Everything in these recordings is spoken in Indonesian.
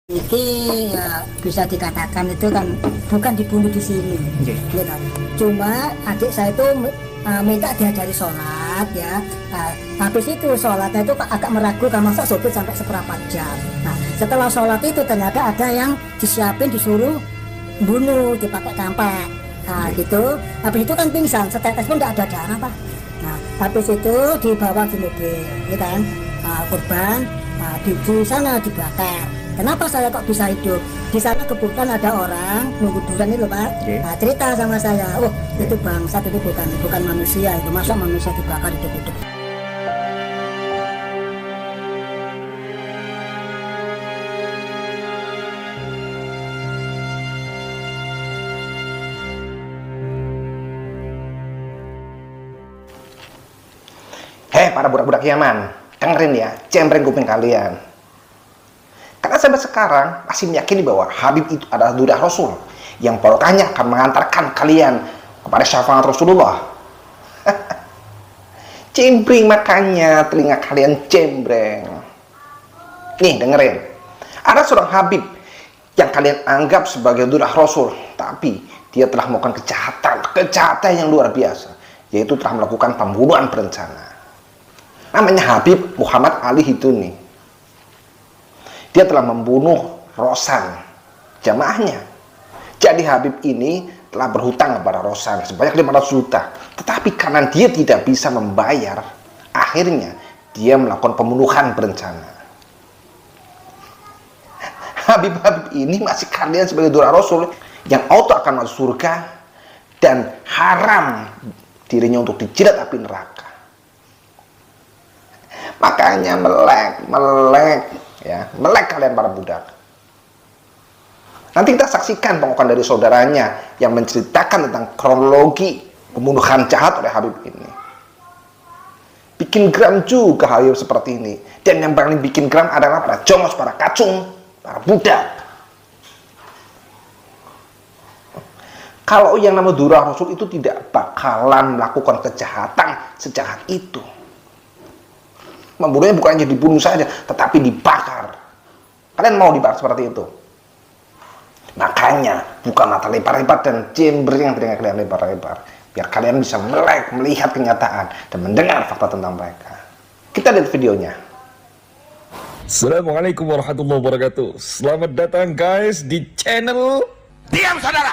Iki ya bisa dikatakan itu kan bukan dibunuh di sini, gitu. Cuma adik saya itu minta diajari sholat ya. Habis itu sholatnya itu agak meragukan masa sopir sampai seperempat jam. Nah, setelah sholat itu ternyata ada yang disiapin disuruh bunuh dipakai kampak. Nah, gitu. Habis itu kan pingsan, setetes pun tidak ada darah, Pak. Nah, habis itu dibawa di mobil, gitu kan. Korban di sana dibakar. Kenapa saya kok bisa hidup? Di sana kebetulan ada orang nunggu durian itu, Pak. Nah, cerita sama saya, oh itu bangsat, itu bukan manusia, itu masa manusia dibakar hidup-hidup. Hei para budak-budak Yaman, dengerin ya, cempreng kuping kalian. Karena sampai sekarang masih meyakini bahwa Habib itu adalah duda Rasul yang barokahnya akan mengantarkan kalian kepada syafaat Rasulullah. Cempreng, makanya telinga kalian cempreng. Nih dengerin, ada seorang Habib yang kalian anggap sebagai duda Rasul, tapi dia telah melakukan kejahatan yang luar biasa, yaitu telah melakukan pembunuhan berencana. Namanya Habib Muhammad Ali Hiduni. Dia telah membunuh Rosan, jamaahnya. Jadi Habib ini telah berhutang kepada Rosan sebanyak 500 juta. Tetapi karena dia tidak bisa membayar, akhirnya dia melakukan pembunuhan berencana. Habib-habib ini masih kalian sebagai dura Rasul yang auto akan masuk surga dan haram dirinya untuk dijilat api neraka. Makanya melek kalian para budak. Nanti kita saksikan pengakuan dari saudaranya yang menceritakan tentang kronologi pembunuhan jahat oleh Habib ini. Bikin geram juga Habib seperti ini. Dan yang paling bikin geram adalah para jongos, para kacung, para budak. Kalau yang namanya Durah Rasul itu tidak bakalan melakukan kejahatan sejahat itu. Membunuhnya bukan hanya dibunuh saja, tetapi dibakar. Kalian mau dibakar seperti itu? Makanya buka mata lebar-lebar dan cembreng telinga kalian lebar-lebar, biar kalian bisa melek, melihat kenyataan dan mendengar fakta tentang mereka. Kita lihat videonya. Assalamualaikum warahmatullahi wabarakatuh. Selamat datang guys di channel. Diam saudara.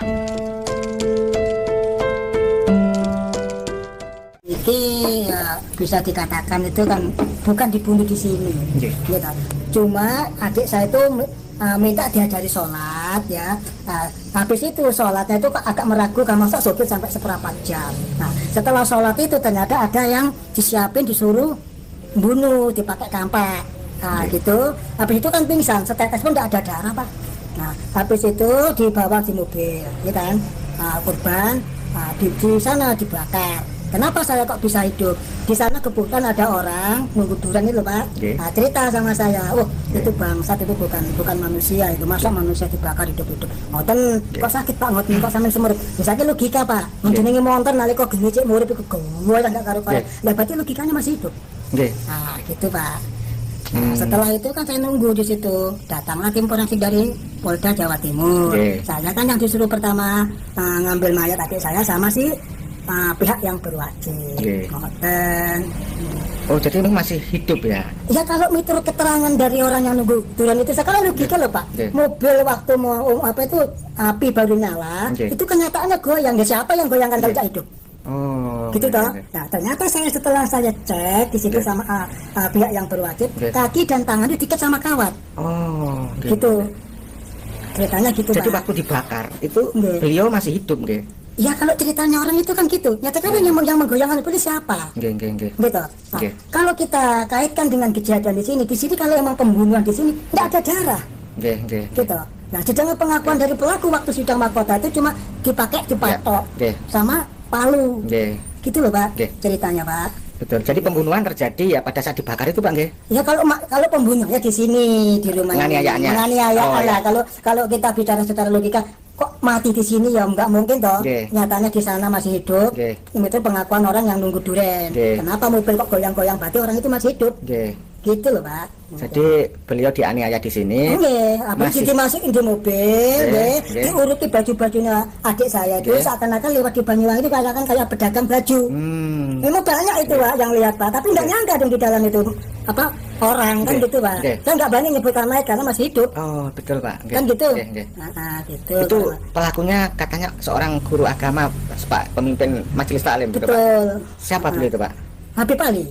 Iki ya bisa dikatakan itu kan bukan dibunuh di sini, gitu. Cuma adik saya itu minta diajari sholat ya. Habis itu sholatnya itu agak meragukan masa sopir sampai seperempat jam. Nah, setelah sholat itu ternyata ada yang disiapin disuruh bunuh dipakai kampak. Nah, gitu. Habis itu kan pingsan, setetes pun tidak ada darah, Pak. Nah, habis itu dibawa di mobil, gitu kan. Korban di sana dibakar. Kenapa saya kok bisa hidup? Di sana kebetulan ada orang nunggu durian itu, Pak. Nah, cerita sama saya, oh itu bangsat, itu bukan manusia, itu masa manusia dibakar hidup-hidup. Ngoten kok sakit, Pak, ngoten kok sampean semurip. Misalnya logika, Pak. Jenenge montor nalika geni cek murip iku gowo enggak karo-karo. Lah berarti logikanya masih hidup. Nah, gitu, Pak. Nah, setelah itu kan saya nunggu di situ. Datanglah tim forensik dari Polda Jawa Timur. Saya kan yang disuruh pertama ngambil mayat adik saya sama si pihak yang berwajib. Oh, jadi ini masih hidup ya? Ya kalau miturut keterangan dari orang yang nunggu durian itu sekarang logika loh, Pak. Mobil waktu mau api baru nyala, itu kenyataannya goyang. Ya siapa yang goyangkan kalau tidak hidup? Oh, gitu toh. Nah, ternyata setelah saya cek di situ sama pihak yang berwajib, kaki dan tangan itu diikat sama kawat. Oh, gitu. Ceritanya gitu, jadi Pak. waktu dibakar itu beliau masih hidup, nggih? Ya kalau ceritanya orang itu kan gitu. Ya sekarang yang menggoyangkan itu siapa? Nggih. Gitu. Nah, kalau kita kaitkan dengan kejadian di sini kalau emang pembunuhan di sini tidak ada darah. Nggih. Gitu. Nah, sedangkan pengakuan dari pelaku waktu sidang mahkota itu cuma dipakai dipatok sama palu. Gitu loh, Pak. Ceritanya, Pak. Betul. Jadi pembunuhan terjadi ya pada saat dibakar itu, Pak, nggih? Ya kalau pembunuhnya di sini di rumah. Menganiaya. Kalau kita bicara secara logika, kok mati di sini ya nggak mungkin toh. Nyatanya di sana masih hidup. Itu pengakuan orang yang nunggu duren. Kenapa mobil kok goyang-goyang, berarti orang itu masih hidup. gitu loh Pak. Jadi beliau dianiaya di sini. Nggih, apa dimasukin di mobil, nggih, diuruti baju-bajunya adik saya itu seakan-akan lewat di Banyuwangi itu kayak pedagang baju. Memang banyak itu Pak yang lihat Pak, tapi nggak nyangka dong di dalam itu apa orang kan gitu Pak. Saya nggak berani nyebutkan mereka karena masih hidup. Oh betul Pak. Kan gitu. Nah, gitu. Itu pelakunya katanya seorang guru agama, Pak, pemimpin majelis taklim. Betul. Pak. Siapa beliau itu Pak? Habib Ali.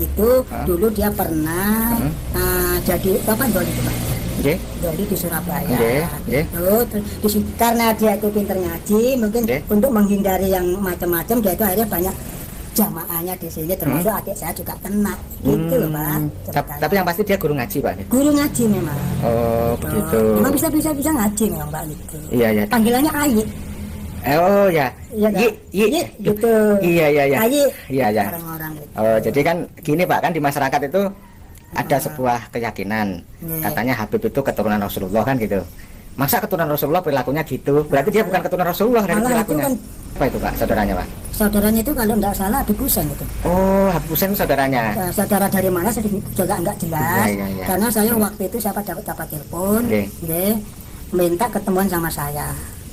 Itu dulu dia pernah jadi apa doli itu Pak? Doli di Surabaya. Terus karena dia itu pinter ngaji, mungkin untuk menghindari yang macam-macam dia itu akhirnya banyak jamaahnya di sini, termasuk adik saya juga kena gitu loh Pak. Tapi yang pasti dia guru ngaji Pak. Guru ngaji memang. Oh begitu. Memang bisa ngaji memang Pak gitu. Iya. Panggilannya Ayi. Oh ya. Gitu. Iya. Ayi. Iya. Orang-orang gitu. Oh jadi kan gini Pak, kan di masyarakat itu ada sebuah keyakinan katanya Habib itu keturunan Rasulullah kan gitu. Masa keturunan Rasulullah perilakunya gitu? Berarti dia bukan keturunan Rasulullah dari perilakunya. Kan, apa itu Pak, saudaranya Pak? Saudaranya itu kalau tidak salah Habib Husain itu. Oh, Habib Husain saudaranya. Saudara dari mana saya juga enggak jelas. Ya. Karena saya waktu itu siapa dapat telepon, minta ketemuan sama saya.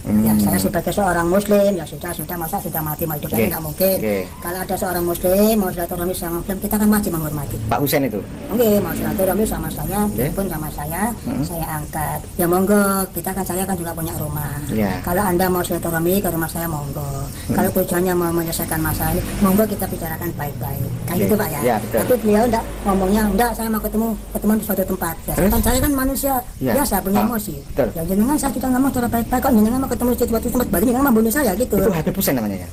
Ya saya sebagai seorang muslim ya sudah masa sudah mati mau hidup nggak mungkin. Kalau ada seorang muslim mau silaturahmi sama muslim kita kan wajib menghormati. Pak Husain itu? Oke, mau silaturahmi sama saya, pun sama saya angkat. Ya monggo, saya kan juga punya rumah. Kalau Anda mau silaturahmi ke rumah saya monggo. Kalau tujuannya mau menyelesaikan masalah ini, monggo kita bicarakan baik-baik. Kayak gitu Pak ya. Tapi beliau enggak ngomongnya, enggak saya mau ketemuan di suatu tempat. Ya, kan saya kan manusia biasa punya emosi. Ya jenengan saya juga ngomong cara baik-baik kok jenengan mau ketemu di suatu tempat berarti jenengan membunuh saya gitu. Itu Habib Husain namanya ya.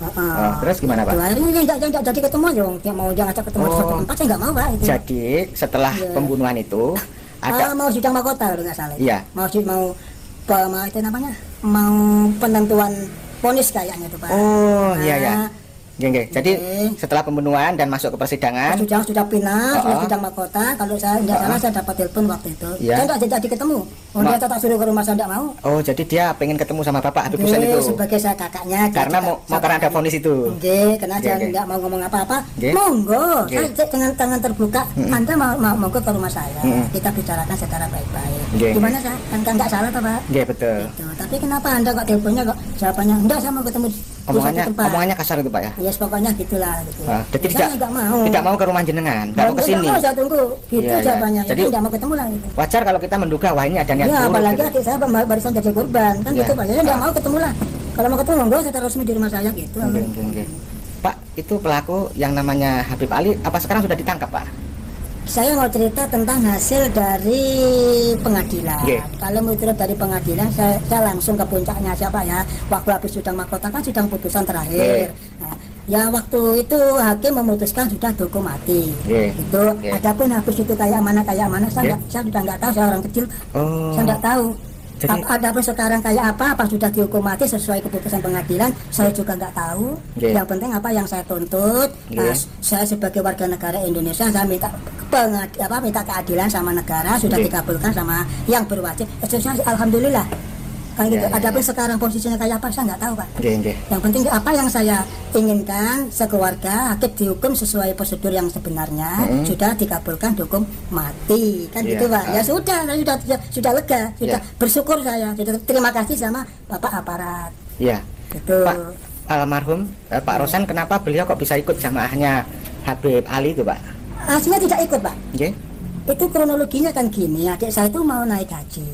Terus gimana Pak? Ini enggak jadi ketemu dong. Mau ajak ketemu di suatu tempat saya enggak mau Pak. Jadi setelah pembunuhan itu ada mau sidang mahkota kalau nggak salah. Iya. Mau itu namanya mau penentuan vonis kayaknya itu Pak. Oh iya. Jadi setelah pembunuhan dan masuk ke persidangan, sudah pindah, sudah sidang mahkota. Kalau saya tidak salah saya dapat telepon waktu itu. Saya tidak jadi ketemu. Dia tak suruh ke rumah saya tidak mau. Oh jadi dia pengen ketemu sama Bapak Habib Husain itu. Sebagai saya kakaknya. Karena mau karena ada vonis itu. Karena saya tidak mau ngomong apa-apa. Monggo, saya dengan tangan terbuka. Anda mau ke rumah saya. Kita bicarakan secara baik-baik. Gimana saya? Kan nggak salah toh Pak? Betul. Tapi kenapa Anda kok teleponnya kok jawabannya enggak saya mau ketemu di omongannya kasar itu Pak ya? Ya pokoknya gitulah gitu. Jadi tidak mau ke rumah jenengan, tidak mau ke sini. Saya tunggu gitu jawabannya. Jadi tidak mau ketemu lah gitu. Wajar kalau kita menduga wah ini ada niat buruk. Apalagi adik saya barusan jadi korban kan gitu Pak. Saya tidak mau ketemu lah. Kalau mau ketemu monggo saya resmi di rumah saya gitu. Pak, itu pelaku yang namanya Habib Ali apa sekarang sudah ditangkap Pak? Saya mau cerita tentang hasil dari pengadilan. Kalau menurut dari pengadilan, saya langsung ke puncaknya siapa ya. Waktu habis sidang mahkota kan sidang putusan terakhir. Nah, ya waktu itu hakim memutuskan sudah dihukum mati. Itu. Adapun habis itu kayak mana saya sudah nggak tahu. Saya orang kecil, saya nggak tahu. Adapun sekarang kayak apa sudah dihukum mati sesuai keputusan pengadilan saya juga nggak tahu. Yang penting apa yang saya tuntut, saya sebagai warga negara Indonesia saya minta keadilan sama negara sudah dikabulkan sama yang berwajib. Alhamdulillah kan gitu. Adapun sekarang posisinya kayak apa saya nggak tahu Pak. Yang penting apa yang saya inginkan sekeluarga hakim dihukum sesuai prosedur yang sebenarnya sudah dikabulkan dihukum mati kan gitu Pak. Ya sudah lega, sudah bersyukur saya, sudah terima kasih sama Bapak aparat. Gitu. Pak almarhum Pak Rosan kenapa beliau kok bisa ikut jamaahnya Habib Ali itu Pak? Aslinya tidak ikut Pak. Itu kronologinya kan gini, adik saya itu mau naik haji.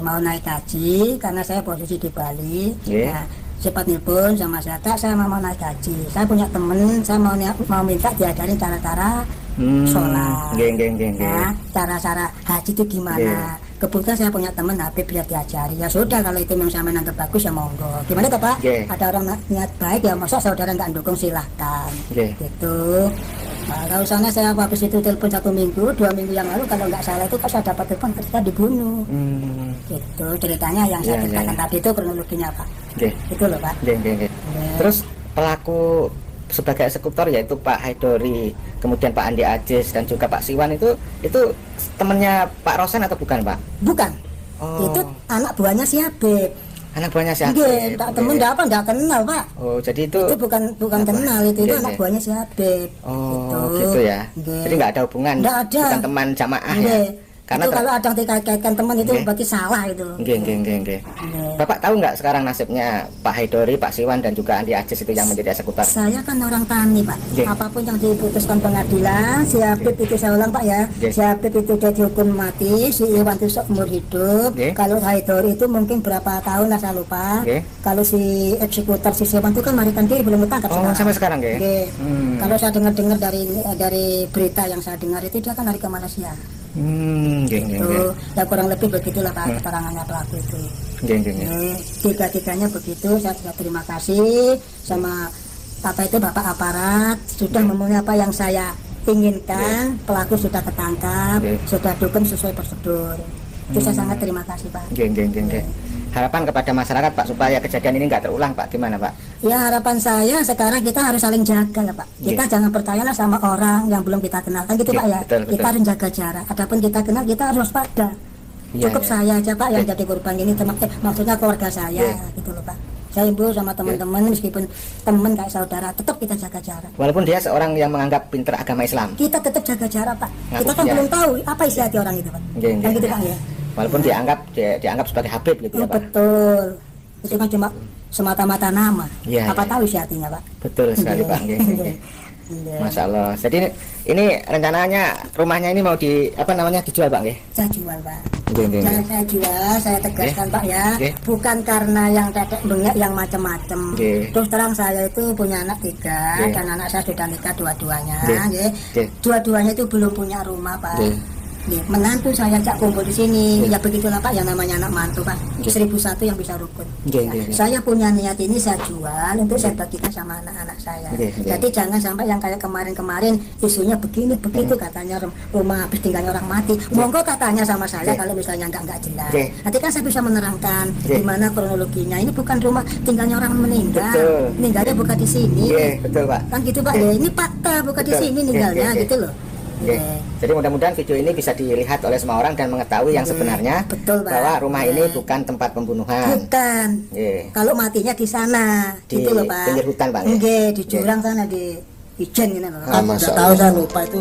Mau naik haji karena saya posisi di Bali. Nah, cepat nelpon sama saya, Kak, saya mau naik haji. Saya punya temen, saya mau minta diajarin cara-cara sholat. Nah, cara-cara haji itu gimana? Kebetulan saya punya teman Habib biar diajari. Ya sudah kalau itu memang saya menanggap bagus ya monggo. Gimana tuh Pak? Ada orang niat baik ya masa saudara nggak dukung silahkan. Gitu. Nah, kalau sana saya habis itu telepon 1 minggu, 2 minggu yang lalu kalau nggak salah itu saya dapat telepon ketika dibunuh. Gitu ceritanya yang saya ceritakan tadi itu kronologinya Pak. Itu loh Pak. Terus pelaku sebagai eksekutor yaitu Pak Haidori, kemudian Pak Andi Ajis dan juga Pak Siwan itu temannya Pak Rosan atau bukan Pak? Bukan. Itu anak buahnya si Habib. Anak buahnya si Habib. Nggih, tak temen ndak apa ndak kenal, Pak. Oh, jadi itu Bukan kenal itu Nggih, anak nggih. buahnya si Habib. Oh, gitu ya. Nggih. Jadi nggak ada hubungan. Nggak ada. Bukan teman jamaah ya. Nggih. Karena Itu kalau ada yang dikaitkan teman itu Nggih. berarti salah itu. Nggih. Nggih. Bapak tahu nggak sekarang nasibnya Pak Haidori, Pak Siwan dan juga Andi Ajis itu yang menjadi eksekutor? Saya kan orang tani, Pak. Nggih. Apapun yang diputuskan pengadilan, si Habib itu saya ulang, Pak ya. Nggih. Si Habib itu sudah dihukum mati, si Iwan itu seumur hidup. Nggih. Kalau Haidori itu mungkin berapa tahun lah saya lupa. Nggih. Kalau si eksekutor si Iwan itu kan melarikan diri belum ditangkap Oh, sampai sekarang nggih? Nggih. Hmm. Kalau saya dengar dari berita yang saya dengar itu dia kan lari ke Malaysia. Nggih. Itu ya kurang lebih begitulah Pak keterangannya pelaku itu. Nggih. Tiga-tiganya begitu. Saya juga terima kasih sama itu Bapak aparat sudah memenuhi apa yang saya inginkan. Pelaku sudah ketangkap, sudah dukung sesuai prosedur. Itu saya sangat terima kasih Pak. Nggih. Harapan kepada masyarakat Pak supaya kejadian ini nggak terulang Pak, gimana Pak? Ya harapan saya sekarang kita harus saling jaga ya Pak. Kita jangan percayalah sama orang yang belum kita kenal kan gitu Pak ya. Betul. Kita harus jaga jarak. Adapun kita kenal kita harus waspada. Iya, Cukup iya. saya aja Pak yang jadi korban ini maksudnya keluarga saya gitu loh Pak. Saya ibu sama teman-teman meskipun teman kayak saudara tetap kita jaga jarak. Walaupun dia seorang yang menganggap pinter agama Islam. Kita tetap jaga jarak Pak. Kita kan Iya. belum tahu apa isi hati orang itu Pak. Kan gitu Pak ya. Walaupun dianggap sebagai Habib gitu ya Pak. Betul. Itu kan cuma semata-mata nama. Iya, Apa iya. tahu isi hatinya Pak. Betul sekali Pak. Nggih. Masya Allah. Jadi ini rencananya rumahnya ini mau dijual Pak nggih? Saya jual Pak. Nggih. Jangan saya jual, saya tegaskan Pak ya. Nggih. Bukan karena yang tetek bengek yang macam-macam. Nggih. Terus terang saya itu punya anak 3 Nggih. dan anak saya sudah nikah dua-duanya. Nggih. Nggih. Nggih. Dua-duanya itu belum punya rumah Pak. Nggih. Nggih. Menantu saya ajak kumpul di sini. Nggih. Ya begitulah Pak yang namanya anak mantu Pak. Nggih. 1001 yang bisa rukun. Nggih. Saya punya niat ini saya jual untuk saya bagikan sama anak-anak saya. Nggih. Jadi jangan sampai yang kayak kemarin-kemarin isunya begini begitu katanya rumah habis tinggalnya orang mati. Monggo katanya sama saya Nggih. kalau misalnya nggak jelas. Nggih. Nanti kan saya bisa menerangkan Nggih. gimana kronologinya. Ini bukan rumah tinggalnya orang meninggal. Betul. Meninggalnya bukan di sini. Betul Pak. Kan gitu Pak. Ya, ini fakta bukan di Betul. sini meninggalnya Nggih. gitu loh. Oke. Nggih. Jadi mudah-mudahan video ini bisa dilihat oleh semua orang dan mengetahui yang sebenarnya Betul, Pak. bahwa rumah ini Nggih. bukan tempat pembunuhan. Bukan. Nggih. Kalau matinya di sana, Di gitu loh Pak. pinggir hutan, Pak, ya? Nggih, di jurang sana di Ijen gitu loh. Ah, Masya Nggak tahu Allah. saya lupa itu.